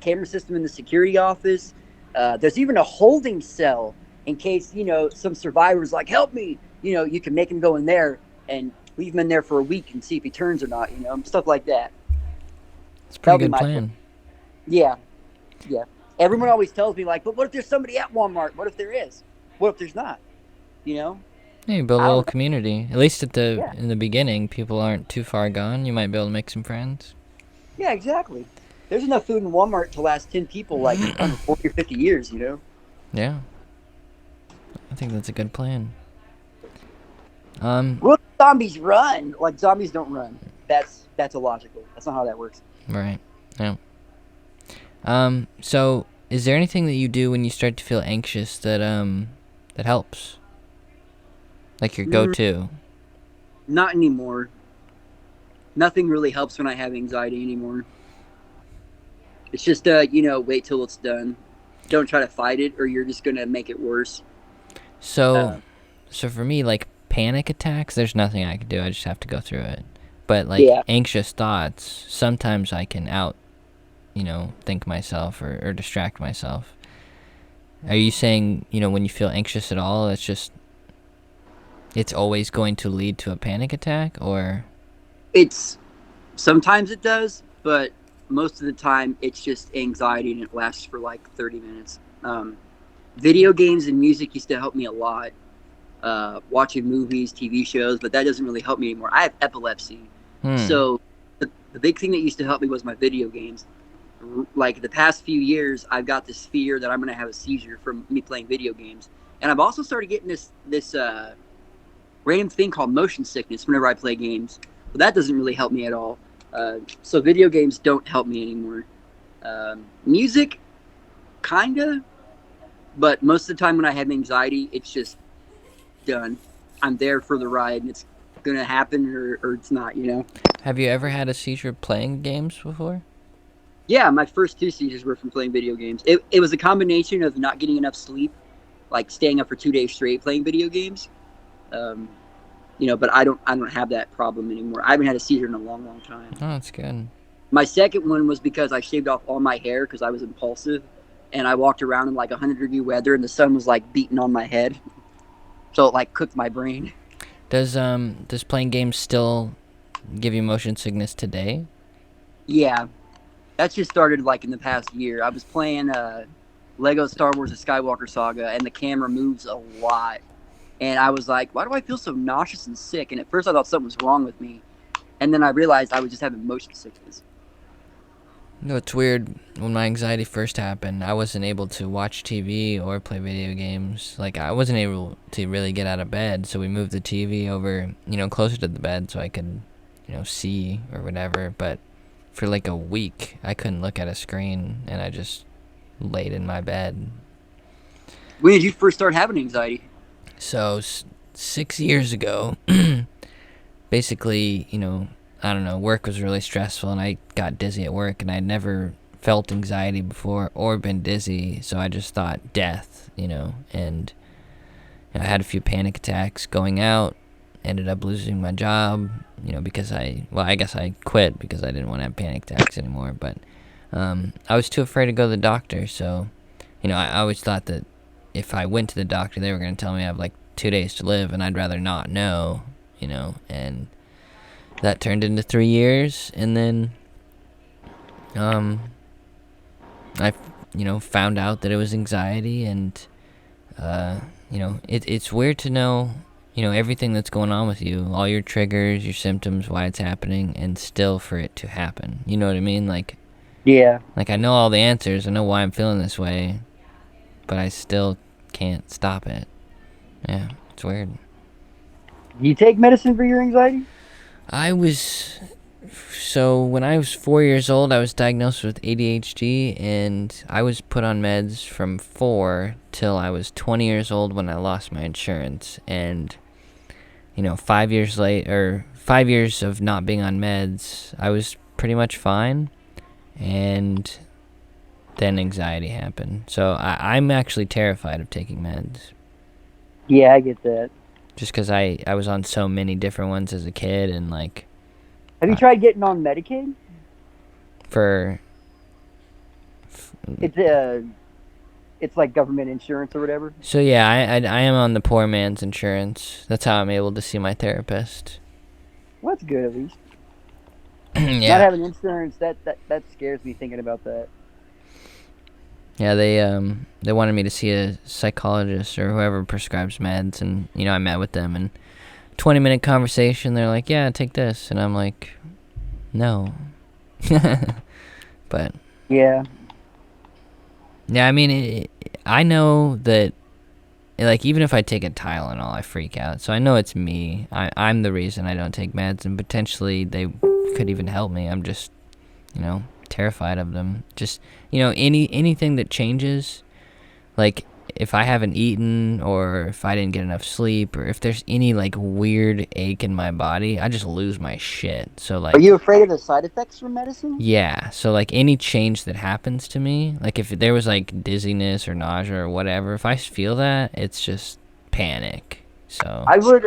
camera system in the security office. There's even a holding cell in case some survivors like help me. You can make him go in there and leave him in there for a week and see if he turns or not. Stuff like that. It's a That'll pretty be good my plan. Yeah, yeah. Everyone always tells me like, but what if there's somebody at Walmart? What if there is? What if there's not? You know? Yeah, you build a I little don't know. community. At least Yeah, in the beginning, people aren't too far gone. You might be able to make some friends. yeah, exactly. There's enough food in Walmart to last 10 people like I don't know, 40 or 50 years. Yeah, I think that's a good plan. Um, Will zombies run? Like zombies don't run. That's illogical. That's not how that works. right. Yeah. So is there anything that you do when you start to feel anxious that helps? Like your Mm, go-to? Not anymore. Nothing really helps when I have anxiety anymore. It's just wait till it's done. Don't try to fight it, or you're just gonna make it worse. So, Uh, so for me, like panic attacks, there's nothing I can do. I just have to go through it. But like yeah. anxious thoughts, sometimes I can think myself or distract myself. Are you saying, when you feel anxious at all, it's always going to lead to a panic attack, or? It's Sometimes it does, but most of the time it's just anxiety and it lasts for like 30 minutes. Video games and music used to help me a lot. Watching movies, TV shows, but that doesn't really help me anymore. I have epilepsy. Hmm. So the big thing that used to help me was my video games. Like the past few years, I've got this fear that I'm going to have a seizure from me playing video games. And I've also started getting this random thing called motion sickness whenever I play games. But that doesn't really help me at all. So video games don't help me anymore. Music, kinda, but most of the time when I have anxiety, it's just done. I'm there for the ride, and it's gonna happen or it's not. Have you ever had a seizure playing games before? Yeah, my first two seizures were from playing video games. It was a combination of not getting enough sleep, like staying up for 2 days straight playing video games. Um, but I don't have that problem anymore. I haven't had a seizure in a long, long time. Oh, that's good. My second one was because I shaved off all my hair because I was impulsive, and I walked around in like 100-degree weather, and the sun was like beating on my head, so it like cooked my brain. Does playing games still give you motion sickness today? Yeah, that's just started like in the past year. I was playing Lego Star Wars: The Skywalker Saga, and the camera moves a lot, and I was like, why do I feel so nauseous and sick? And at first I thought something was wrong with me, and then I realized I was just having motion sickness. No, it's weird. When my anxiety first happened, I wasn't able to watch TV or play video games. Like, I wasn't able to really get out of bed, so we moved the TV over, closer to the bed so I could, see or whatever. But for like a week, I couldn't look at a screen, and I just laid in my bed. When did you first start having anxiety? So, 6 years ago, basically, I don't know, work was really stressful and I got dizzy at work, and I'd never felt anxiety before or been dizzy, so I just thought death, and I had a few panic attacks going out, ended up losing my job, because I guess I quit because I didn't want to have panic attacks anymore. But I was too afraid to go to the doctor. So, I always thought that if I went to the doctor, they were going to tell me I have like 2 days to live, and I'd rather not know, and that turned into 3 years. And then I, found out that it was anxiety, and it's weird to know, everything that's going on with you, all your triggers, your symptoms, why it's happening, and still for it to happen. You know what I mean? Like, Yeah. like I know all the answers, I know why I'm feeling this way, but I still can't stop it. Yeah, it's weird. Do you take medicine for your anxiety? So when I was 4 years old, I was diagnosed with ADHD, and I was put on meds from 4 till I was 20 years old when I lost my insurance. And 5 years of not being on meds, I was pretty much fine, and then anxiety happened. So I'm actually terrified of taking meds. Yeah, I get that. Just because I was on so many different ones as a kid, and like... Have you tried getting on Medicaid? It's like government insurance or whatever. So yeah, I am on the poor man's insurance. That's how I'm able to see my therapist. Well, that's good at least. Yeah. Not having insurance, that scares me thinking about that. Yeah, they wanted me to see a psychologist or whoever prescribes meds, and I met with them, and 20-minute conversation, they're like, yeah, take this, and I'm like, no. But yeah, I mean, I know that, like, even if I take a Tylenol, I freak out. So I know it's me. I'm the reason I don't take meds, and potentially they could even help me. I'm just, terrified of them. Just, anything that changes, like, if I haven't eaten, or if I didn't get enough sleep, or if there's any, like, weird ache in my body, I just lose my shit. So, like... Are you afraid of the side effects from medicine? Yeah, so, like, any change that happens to me, like, if there was, like, dizziness or nausea or whatever, if I feel that, it's just panic. So... I would,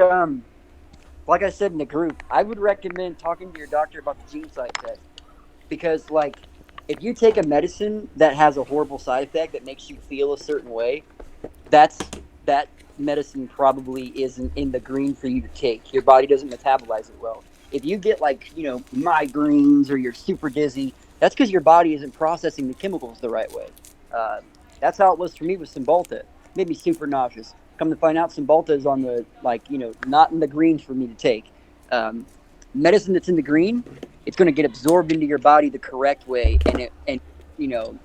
like I said in the group, I would recommend talking to your doctor about the gene site test. Because, like, if you take a medicine that has a horrible side effect that makes you feel a certain way, that medicine probably isn't in the green for you to take. Your body doesn't metabolize it well. If you get, like, migraines or you're super dizzy, that's because your body isn't processing the chemicals the right way. That's how it was for me with Cymbalta. It made me super nauseous. Come to find out, Cymbalta is on the, not in the green for me to take. Medicine that's in the green, it's going to get absorbed into your body the correct way, and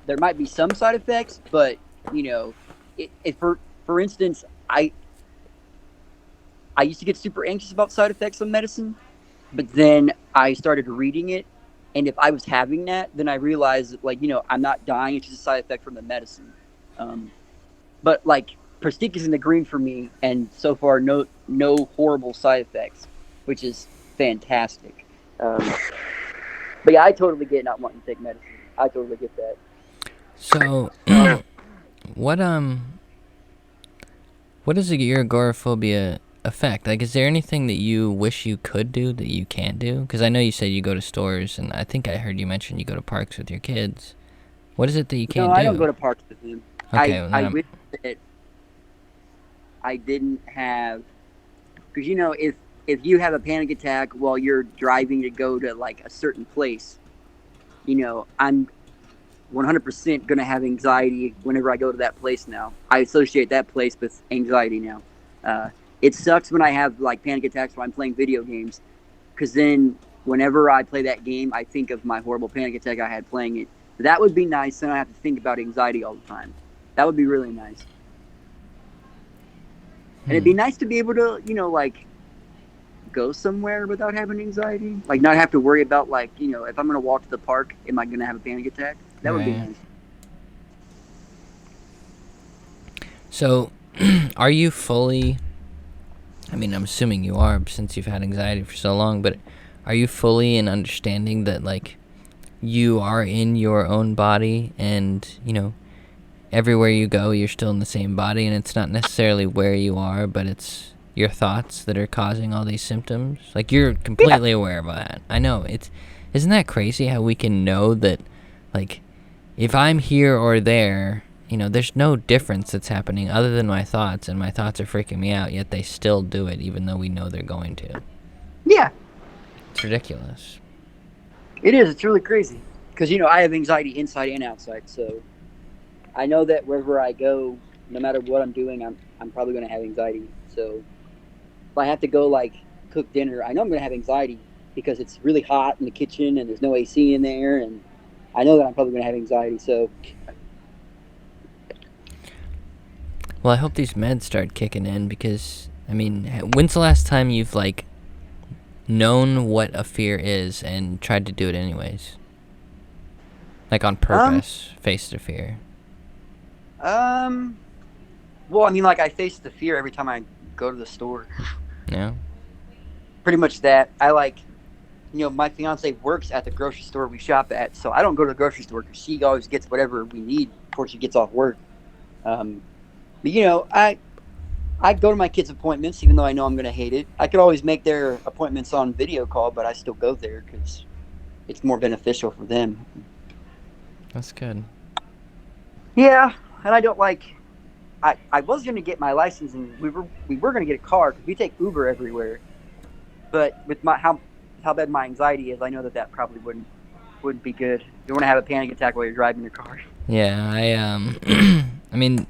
there might be some side effects, but for instance, I used to get super anxious about side effects of medicine, but then I started reading it, and if I was having that, then I realized that, I'm not dying; it's just a side effect from the medicine. But like, Prestique is in the green for me, and so far no horrible side effects, which is fantastic. But yeah, I totally get not wanting to take medicine. I totally get that. So, what does your agoraphobia affect? Like, is there anything that you wish you could do that you can't do? Because I know you said you go to stores, and I think I heard you mention you go to parks with your kids. What is it that you can't do? No, I don't go to parks with them. Okay, I wish that I didn't have... Because, if you have a panic attack while you're driving to go to, like, a certain place, I'm 100% going to have anxiety whenever I go to that place now. I associate that place with anxiety now. It sucks when I have, like, panic attacks when I'm playing video games, because then whenever I play that game, I think of my horrible panic attack I had playing it. That would be nice, so I don't have to think about anxiety all the time. That would be really nice. And it'd be nice to be able to, like, go somewhere without having anxiety, like not have to worry about, like, if I'm gonna walk to the park, am I gonna have a panic attack? That would be nice. So are you fully, I mean, I'm assuming you are since you've had anxiety for so long, but are you fully in understanding that, like, you are in your own body, and everywhere you go you're still in the same body, and it's not necessarily where you are, but it's your thoughts that are causing all these symptoms? Like, you're Yeah. completely aware of that. I know. Isn't that crazy how we can know that, like, if I'm here or there, there's no difference that's happening other than my thoughts, and my thoughts are freaking me out, yet they still do it even though we know they're going to. Yeah. It's ridiculous. It is. It's really crazy because I have anxiety inside and outside. So I know that wherever I go, no matter what I'm doing, I'm probably going to have anxiety. So if I have to go like cook dinner, I know I'm going to have anxiety because it's really hot in the kitchen and there's no AC in there, and I know that I'm probably going to have anxiety. So Well, I hope these meds start kicking in because, when's the last time you've, like, known what a fear is and tried to do it anyways? Like, on um purpose, face the fear. um well, I mean, like I face the fear every time I go to the store. Yeah? Pretty much that. I like my fiance works at the grocery store we shop at, so I don't go to the grocery store because she always gets whatever we need before she gets off work. Um, but I go to my kids' appointments even though I know I'm going to hate it. I could always make their appointments on video call, but I still go there because it's more beneficial for them. That's good. Yeah, and I don't like. I was going to get my license, and we were going to get a car because we take Uber everywhere. But with my how bad my anxiety is, I know that probably wouldn't be good. You don't want to have a panic attack while you're driving your car. Yeah, I mean,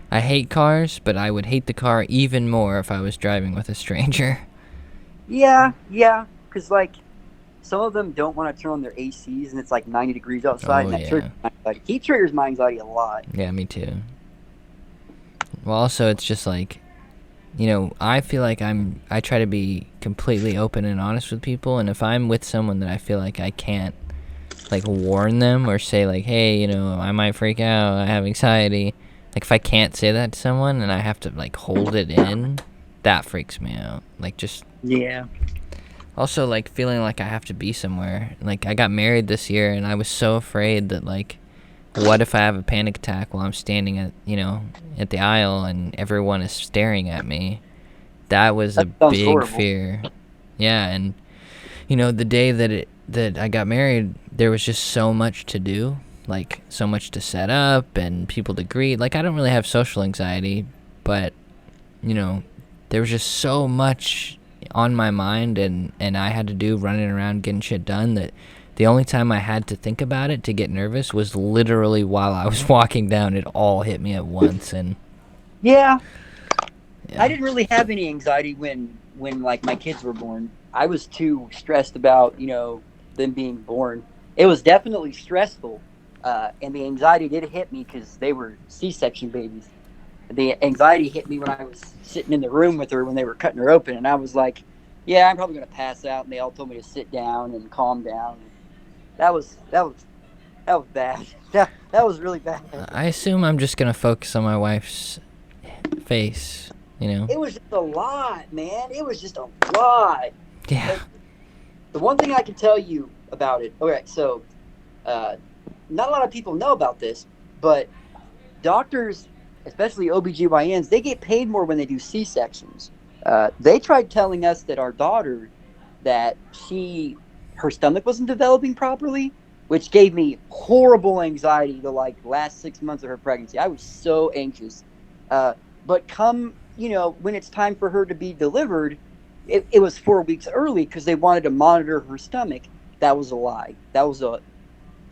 I hate cars, but I would hate the car even more if I was driving with a stranger. Yeah, yeah, because like some of them don't want to turn on their ACs, and it's like 90 degrees outside, Oh, and that triggers yeah. my anxiety. He triggers my anxiety a lot. Yeah, me too. Well, also, it's just like, I feel like I try to be completely open and honest with people, and if I'm with someone that I feel like I can't, like, warn them or say, like, hey, I might freak out, I have anxiety. Like, if I can't say that to someone and I have to, like, hold it in, that freaks me out. Like, just Yeah. also, like, feeling like I have to be somewhere. Like, I got married this year, and I was so afraid that, like, what if I have a panic attack while I'm standing at the aisle and everyone is staring at me? That was a That sounds big horrible. fear. Yeah, and, the day that I got married, there was just so much to do. Like, so much to set up and people to greet. Like, I don't really have social anxiety, but, there was just so much on my mind and I had to do running around getting shit done that the only time I had to think about it to get nervous was literally while I was walking down. It all hit me at once, and Yeah, I yeah. didn't really have any anxiety when like my kids were born. I was too stressed about them being born. It was definitely stressful, and the anxiety did hit me because they were C-section babies. The anxiety hit me when I was sitting in the room with her when they were cutting her open, and I was like, "Yeah, I'm probably gonna pass out." And they all told me to sit down and calm down. And that was bad. That was really bad. I assume I'm just gonna focus on my wife's face. It was just a lot, man. It was just a lot. Yeah. Like, the one thing I can tell you about it. Okay, so uh, not a lot of people know about this, but doctors, especially OBGYNs, they get paid more when they do C-sections. They tried telling us that our daughter, that her stomach wasn't developing properly, which gave me horrible anxiety the like last 6 months of her pregnancy. I was so anxious. But when it's time for her to be delivered, it was 4 weeks early because they wanted to monitor her stomach. That was a lie. That was a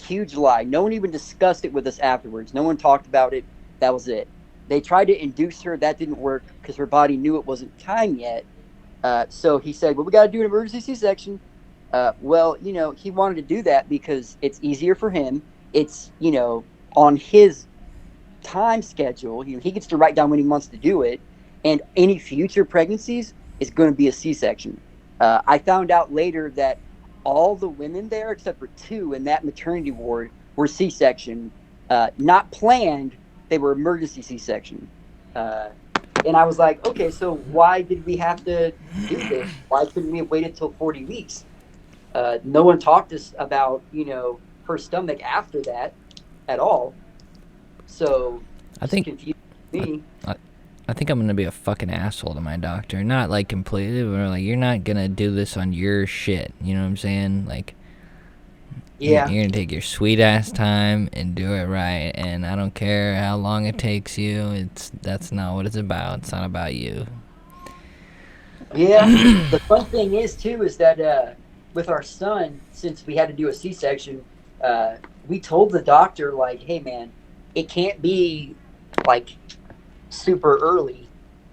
huge lie. No one even discussed it with us afterwards. No one talked about it. That was it. They tried to induce her. That didn't work because her body knew it wasn't time yet. So he said, well, we got to do an emergency C-section. Well, he wanted to do that because it's easier for him. It's, on his time schedule. He gets to write down when he wants to do it. And any future pregnancies is going to be a C-section. I found out later that all the women there, except for two in that maternity ward, were C-section, not planned. They were emergency C-section. And I was like, okay, so why did we have to do this? Why couldn't we have waited till 40 weeks? No one talked to us about, her stomach after that at all. So I just think confused I, me. I I think I'm gonna be a fucking asshole to my doctor. Not like completely, but like, you're not gonna do this on your shit. You know what I'm saying? Like, Yeah. you're gonna take your sweet ass time and do it right. And I don't care how long it takes you. That's not what it's about. It's not about you. Yeah. The fun thing is too is that with our son, since we had to do a C-section, we told the doctor like, "Hey, man, it can't be like super early."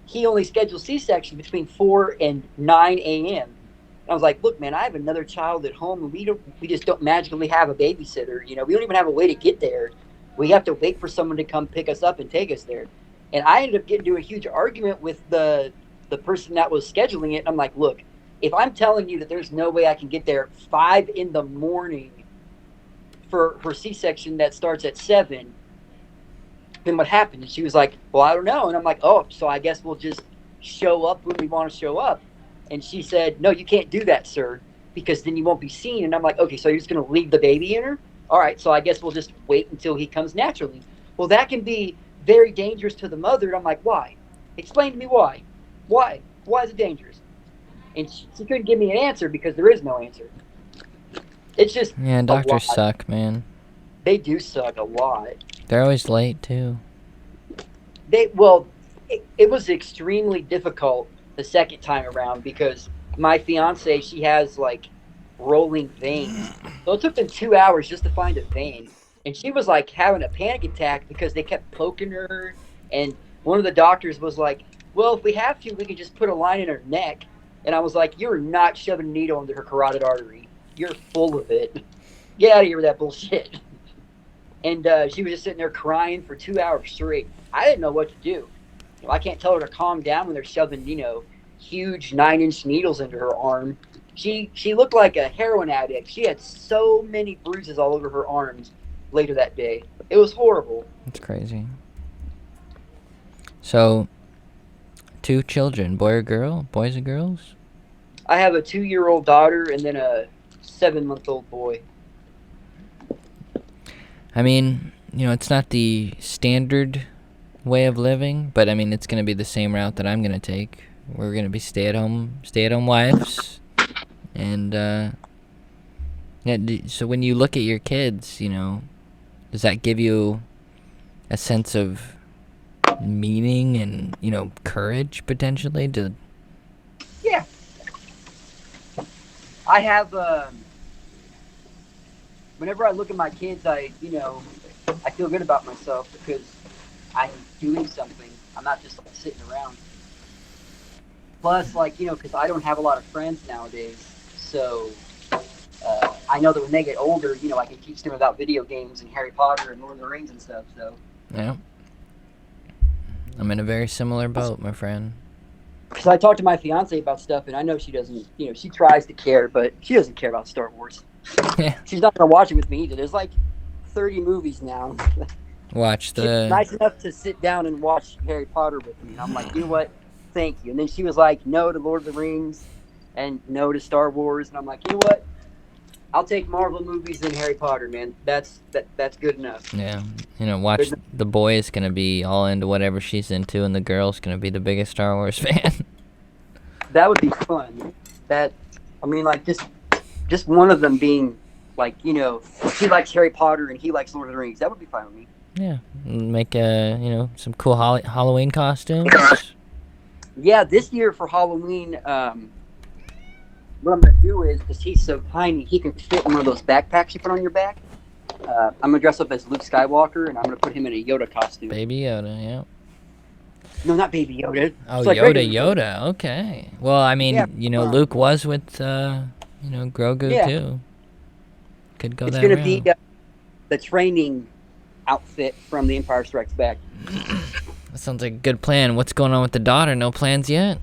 He only scheduled C-section between 4 and 9 a.m. And I was like, "Look, man, I have another child at home, and we just don't magically have a babysitter. You know, we don't even have a way to get there. We have to wait for someone to come pick us up and take us there." And I ended up getting into a huge argument with the person that was scheduling it. I'm like, "Look, if I'm telling you that there's no way I can get there at 5 in the morning for her C-section that starts at 7, then what happened?" And she was like, "Well, I don't know." And I'm like, "Oh, so I guess we'll just show up when we want to show up." And she said, "No, you can't do that, sir, because then you won't be seen." And I'm like, "Okay, so you're just going to leave the baby in her? All right, so I guess we'll just wait until he comes naturally." Well, that can be very dangerous to the mother. And I'm like, "Why? Explain to me why. Why? Why is it dangerous?" And she couldn't give me an answer because there is no answer. It's just Yeah, a doctors lot. suck, man. They do suck a lot. They're always late too. It was extremely difficult the second time around because my fiance, she has like rolling veins, so it took them 2 hours just to find a vein, and she was like having a panic attack because they kept poking her, and one of the doctors was like, "Well, if we have to, we can just put a line in her neck." And I was like, "You're not shoving a needle into her carotid artery. You're full of it. Get out of here with that bullshit." And she was just sitting there crying for 2 hours straight. I didn't know what to do. I can't tell her to calm down when they're shoving, huge 9-inch needles into her arm. She looked like a heroin addict. She had so many bruises all over her arms later that day. It was horrible. It's crazy. So, 2 children, boy or girl? Boys and girls? I have a 2-year-old daughter and then a 7-month-old boy. I mean, it's not the standard way of living, but I mean, it's going to be the same route that I'm going to take. We're going to be stay-at-home wives. And, yeah, so when you look at your kids, does that give you a sense of meaning and, courage potentially to... Yeah. I have, whenever I look at my kids, I feel good about myself because I'm doing something. I'm not just like sitting around. Plus, because I don't have a lot of friends nowadays, so I know that when they get older, I can teach them about video games and Harry Potter and Lord of the Rings and stuff. So Yeah. I'm in a very similar boat, my friend. because I talk to my fiance about stuff, and I know she doesn't. She tries to care, but she doesn't care about Star Wars. Yeah. She's not gonna watch it with me either. There's like 30 movies now. Watch She's nice enough to sit down and watch Harry Potter with me. And I'm like, "You know what? Thank you." And then she was like, "No to Lord of the Rings and no to Star Wars." And I'm like, "You know what? I'll take Marvel movies and Harry Potter, man. That's good enough." Yeah. Watch the boy is going to be all into whatever she's into, and the girl's going to be the biggest Star Wars fan. That would be fun. Just one of them being like, she likes Harry Potter and he likes Lord of the Rings. That would be fine with me. Yeah. Make, some cool Halloween costumes. Yeah, this year for Halloween, what I'm going to do is, because he's so tiny, he can fit in one of those backpacks you put on your back. I'm going to dress up as Luke Skywalker, and I'm going to put him in a Yoda costume. Baby Yoda, yeah. No, not Baby Yoda. Oh, like Yoda, okay. Well, I mean, yeah, Luke was with, Grogu, yeah. too. Could go It's that going to route. be the training outfit from The Empire Strikes Back. That sounds like a good plan. What's going on with the daughter? No plans yet?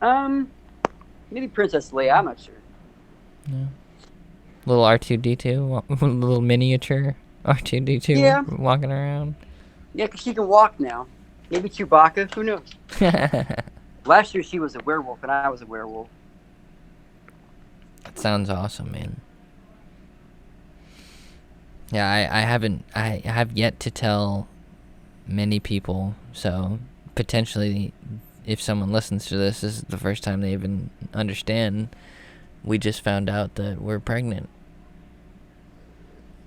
Maybe Princess Leia. I'm not sure. Yeah. Little R2-D2, little miniature R2-D2 Yeah. walking around. Yeah, because she can walk now. Maybe Chewbacca. Who knows? Last year she was a werewolf and I was a werewolf. That sounds awesome, man. Yeah, I have yet to tell many people, so potentially, if someone listens to this is the first time they even understand. We just found out that we're pregnant.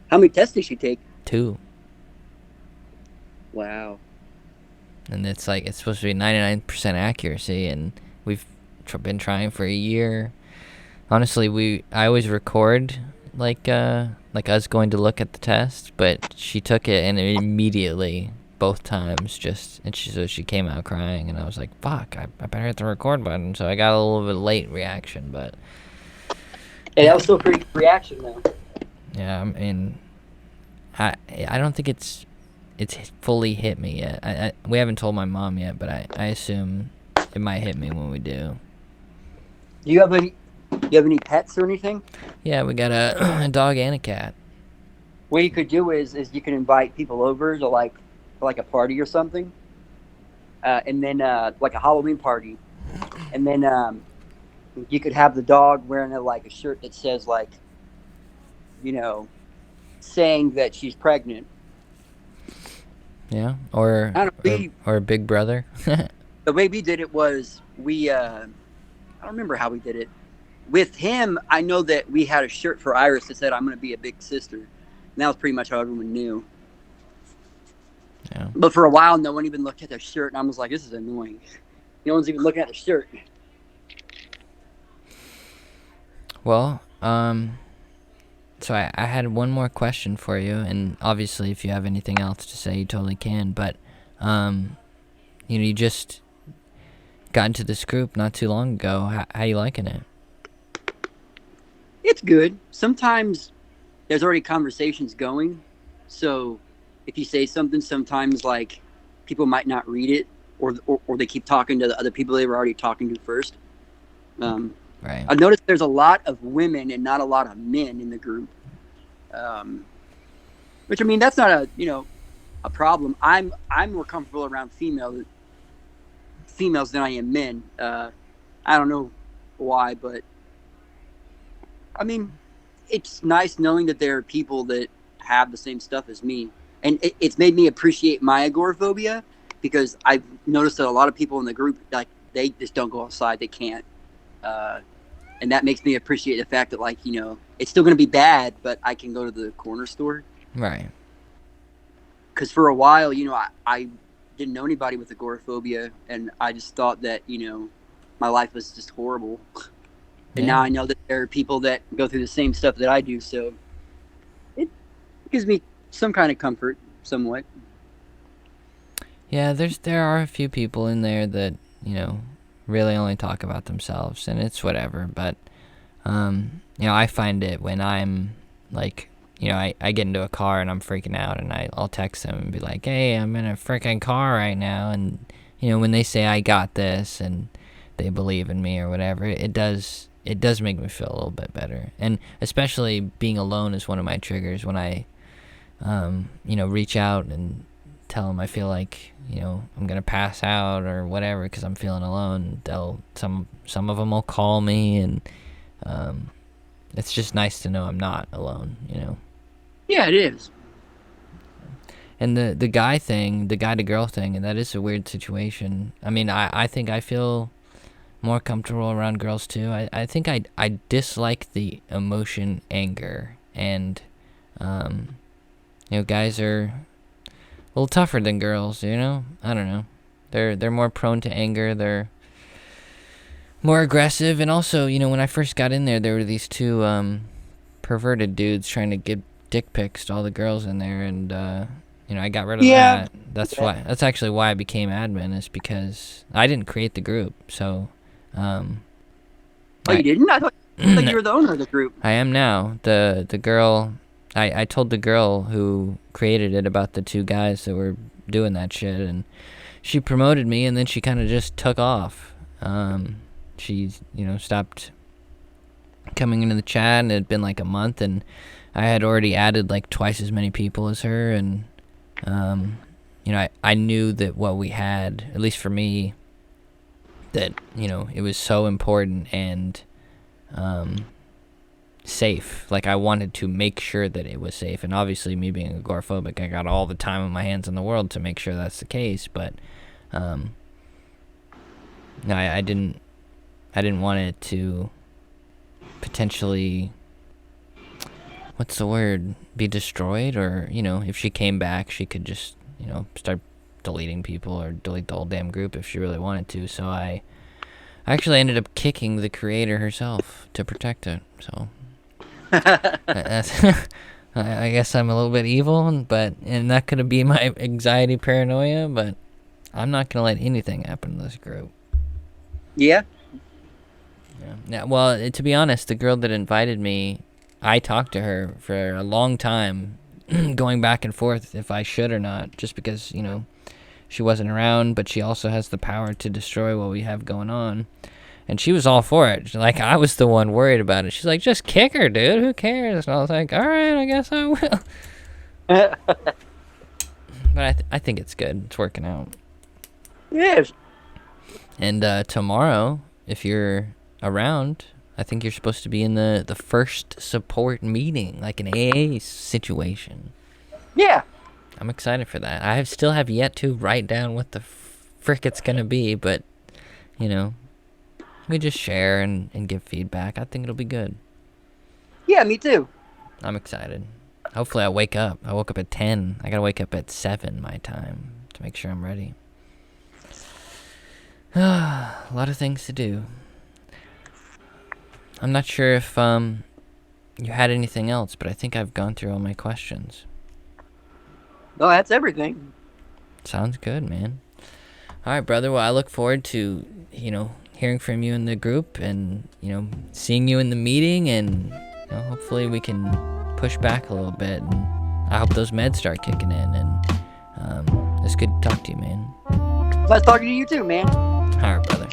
How many tests did she take? 2. Wow. And it's like it's supposed to be 99% accuracy, and we've been trying for a year. Honestly, I always record like us going to look at the test, but she took it and immediately both times she came out crying, and I was like, fuck, I better hit the record button. So I got a little bit late reaction, but Hey, that was still a pretty good reaction, though. yeah, I mean, I don't think it's fully hit me yet. We haven't told my mom yet, but I assume it might hit me when we do. Do you have any pets or anything? Yeah, we got a dog and a cat. What you could do is you can invite people over to like a party or something, and then like a Halloween party, and then you could have the dog wearing a shirt that says like, saying that she's pregnant. Yeah, or I don't know, or a big brother. the way we did it was I don't remember how we did it. With him, I know that we had a shirt for Iris that said, "I'm going to be a big sister." And that was pretty much how everyone knew. Yeah. But for a while, no one even looked at the shirt, and I was like, "This is annoying." No one's even looking at the shirt. Well, so I had one more question for you, and obviously, if you have anything else to say, you totally can. But, you just got into this group not too long ago. How you liking it? It's good. Sometimes there's already conversations going, so if you say something, sometimes like people might not read it, or they keep talking to the other people they were already talking to first. Right. I've noticed there's a lot of women and not a lot of men in the group, which I mean that's not a problem. I'm more comfortable around females than I am men. I don't know why, but I mean it's nice knowing that there are people that have the same stuff as me, and it's made me appreciate my agoraphobia, because I've noticed that a lot of people in the group, like, they just don't go outside. They can't. And that makes me appreciate the fact that, like, it's still going to be bad, but I can go to the corner store. Right. Because for a while, I didn't know anybody with agoraphobia, and I just thought that, my life was just horrible. And now I know that there are people that go through the same stuff that I do, so it gives me some kind of comfort, somewhat. Yeah, there are a few people in there that, really only talk about themselves, and it's whatever. But, I find it when I'm, like, I get into a car and I'm freaking out, and I'll text them and be like, hey, I'm in a freaking car right now, and, when they say I got this and they believe in me or whatever, it does make me feel a little bit better. And especially being alone is one of my triggers. When I, reach out and tell them I feel like, I'm gonna pass out or whatever because I'm feeling alone, some of them will call me, and it's just nice to know I'm not alone. Yeah, it is. And the guy to girl thing, and that is a weird situation. I mean, I think I feel more comfortable around girls too. I think I dislike the emotion anger, and guys are a little tougher than girls, I don't know. They're more prone to anger. They're more aggressive, and also, when I first got in there were these 2 perverted dudes trying to give dick pics to all the girls in there, and I got rid of that. That's actually why I became admin, is because I didn't create the group. So, oh, you didn't? I thought you were the owner of the group. I am now. The girl. I told the girl who created it about the 2 guys that were doing that shit, and she promoted me, and then she kind of just took off. She, stopped coming into the chat, and it had been like a month, and I had already added like twice as many people as her, and, I knew that what we had, at least for me, that, it was so important and, safe. Like, I wanted to make sure that it was safe, and obviously me being agoraphobic, I got all the time on my hands in the world to make sure that's the case. But Um, no, I didn't want it to potentially, what's the word, be destroyed, or, if she came back, she could just, start deleting people or delete the whole damn group if she really wanted to. So I actually ended up kicking the creator herself to protect it. So that's I guess I'm a little bit evil, and that could be my anxiety paranoia, but I'm not going to let anything happen to this group. Yeah. Yeah. Well, to be honest, the girl that invited me, I talked to her for a long time, going back and forth if I should or not, just because, she wasn't around, but she also has the power to destroy what we have going on. And she was all for it. Like, I was the one worried about it. She's like, just kick her, dude. Who cares? And I was like, all right, I guess I will. But I think it's good. It's working out. Yes. And tomorrow, if you're around, I think you're supposed to be in the first support meeting, like an AA situation. Yeah. I'm excited for that. I still have yet to write down what the frick it's going to be, but, we just share and give feedback. I think it'll be good. Yeah, me too. I'm excited. Hopefully I wake up. I woke up at 10. I got to wake up at 7 my time to make sure I'm ready. A lot of things to do. I'm not sure if you had anything else, but I think I've gone through all my questions. No, that's everything. Sounds good, man. All right, brother. Well, I look forward to, hearing from you in the group and, seeing you in the meeting, and hopefully we can push back a little bit, and I hope those meds start kicking in, and it's good to talk to you, man. Nice talking to you too, man. All right, brother.